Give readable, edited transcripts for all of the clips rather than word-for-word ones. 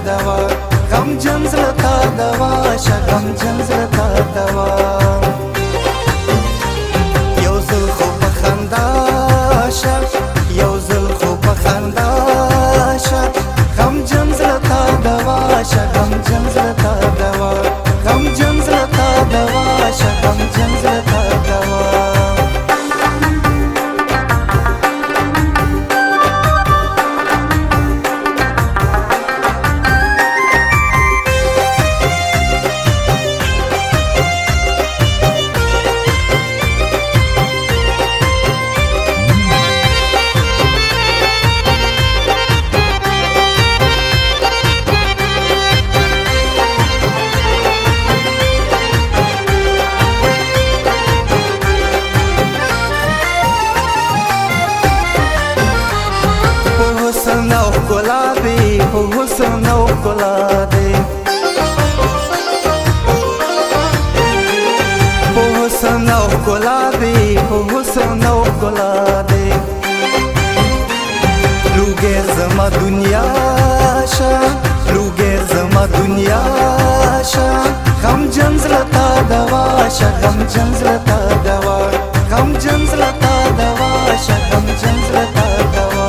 دوا غم جنزل تا دوا غم جنزل تا دوا یو زل خو په خندا شه یو زل خو په خندا شه غم جنزل تا دوا غم جنزل تا دوا غم جنزل تا دوا غم جنزل تا دوا حسن او ښکلا دی په حسن او ښکلا دی په حسن او ښکلا دی په حسن او ښکلا دی لوګر زما دنیا شه لوګر زما دنیا شه غم جنزل تا دوا شه غم جنزل تا دوا غم جنزل تا دوا شه غم جنزل تا دوا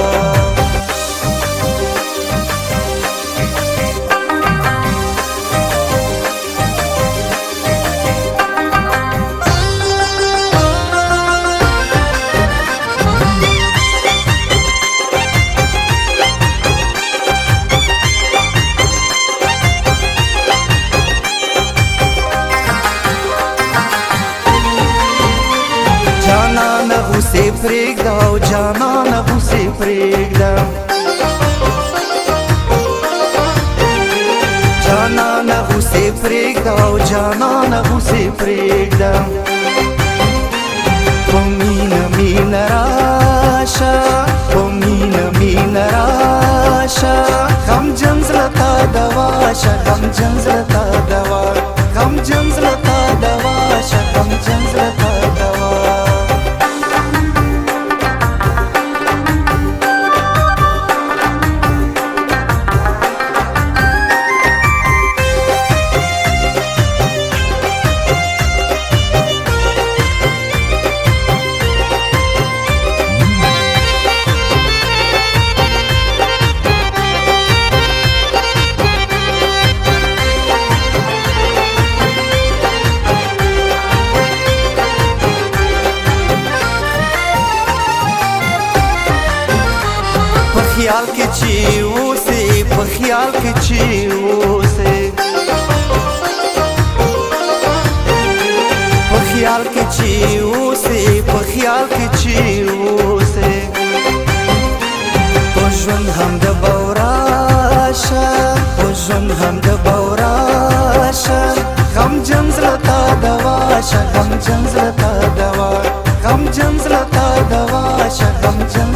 جانان غوسه پرېږده او جانان غوسه پرېږده جانان غوسه پرېږده او جانان غوسه پرېږده په مینه مینه راشه په مینه مینه راشه غم جنزله تا دوا شه غم جنزله تا دوا غم جنزله تا دوا شه غم جنزله تا دوا خیال کې چې اوسې په خیال کې چې اوسې په خیال کې چې اوسې په خیال کې چې اوسې په ژوند هم د بوراشه په ژوند هم د بوراشه غم جنزله تا دوا شه غم جنزله تا دوا غم جنزله تا دوا شه غم جنزله